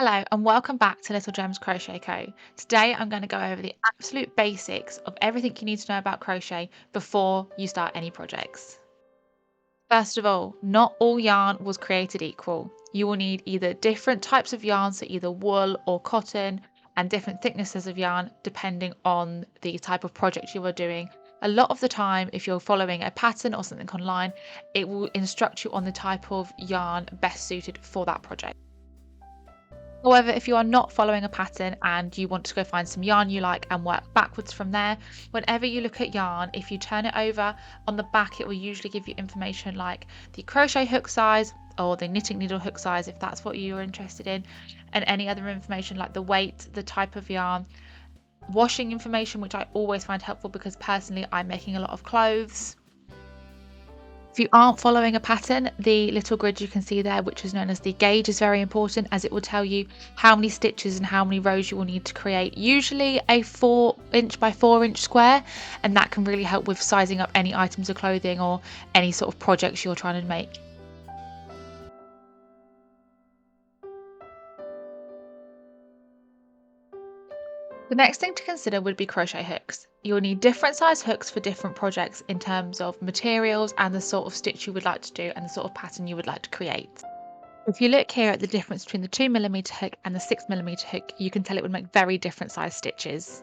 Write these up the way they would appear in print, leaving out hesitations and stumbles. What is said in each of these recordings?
Hello and welcome back to Little Gems Crochet Co. Today I'm going to go over the absolute basics of everything you need to know about crochet before you start any projects. First of all, not all yarn was created equal. You will need either different types of yarn, so either wool or cotton, and different thicknesses of yarn depending on the type of project you are doing. A lot of the time, if you're following a pattern or something online, it will instruct you on the type of yarn best suited for that project. However, if you are not following a pattern and you want to go find some yarn you like and work backwards from there, whenever you look at yarn, if you turn it over on the back, it will usually give you information like the crochet hook size or the knitting needle hook size if that's what you're interested in, and any other information like the weight, the type of yarn, washing information, which I always find helpful because personally I'm making a lot of clothes. If you aren't following a pattern, the little grid you can see there, which is known as the gauge, is very important as it will tell you how many stitches and how many rows you will need to create, usually a 4" by 4" square, and that can really help with sizing up any items of clothing or any sort of projects you're trying to make. The next thing to consider would be crochet hooks. You'll need different size hooks for different projects in terms of materials and the sort of stitch you would like to do and the sort of pattern you would like to create. If you look here at the difference between the 2mm hook and the 6mm hook, you can tell it would make very different size stitches.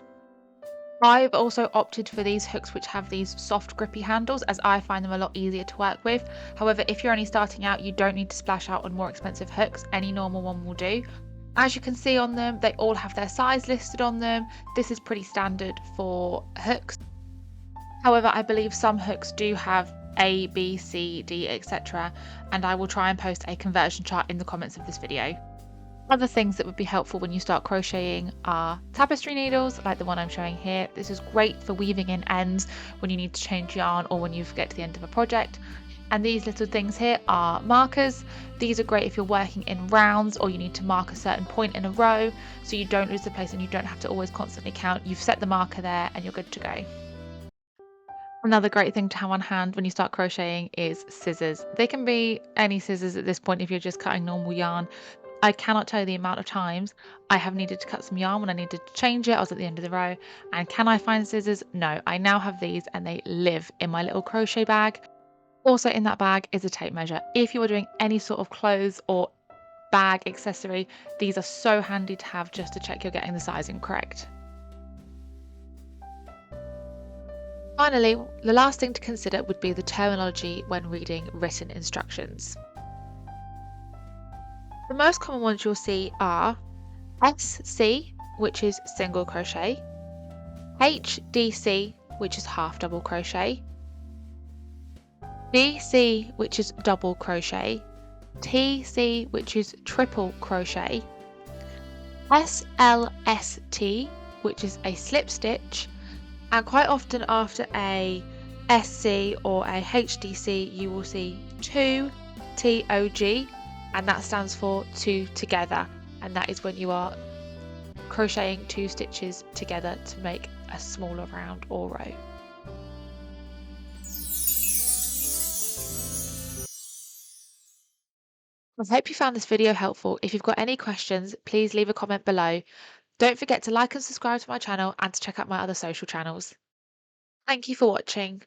I've also opted for these hooks which have these soft grippy handles as I find them a lot easier to work with. However, if you're only starting out, you don't need to splash out on more expensive hooks. Any normal one will do. As you can see on them, they all have their size listed on them. This is pretty standard for hooks. However, I believe some hooks do have A, B, C, D, etc. and I will try and post a conversion chart in the comments of this video. Other things that would be helpful when you start crocheting are tapestry needles, like the one I'm showing here. This is great for weaving in ends when you need to change yarn or when you get to the end of a project. And these little things here are markers. These are great if you're working in rounds or you need to mark a certain point in a row so you don't lose the place and you don't have to always constantly count. You've set the marker there and you're good to go. Another great thing to have on hand when you start crocheting is scissors. They can be any scissors at this point if you're just cutting normal yarn. I cannot tell you the amount of times I have needed to cut some yarn when I needed to change it. I was at the end of the row and can I find scissors? No, I now have these and they live in my little crochet bag. Also in that bag is a tape measure. If you are doing any sort of clothes or bag accessory, these are so handy to have just to check you're getting the sizing correct. Finally, the last thing to consider would be the terminology when reading written instructions. The most common ones you'll see are SC, which is single crochet, HDC, which is half double crochet, BC, which is double crochet, TC, which is triple crochet, SLST, which is a slip stitch, and quite often after a SC or a HDC you will see 2 TOG, and that stands for two together, and that is when you are crocheting 2 stitches together to make a smaller round or row. I hope you found this video helpful. If you've got any questions, please leave a comment below. Don't forget to like and subscribe to my channel and to check out my other social channels. Thank you for watching.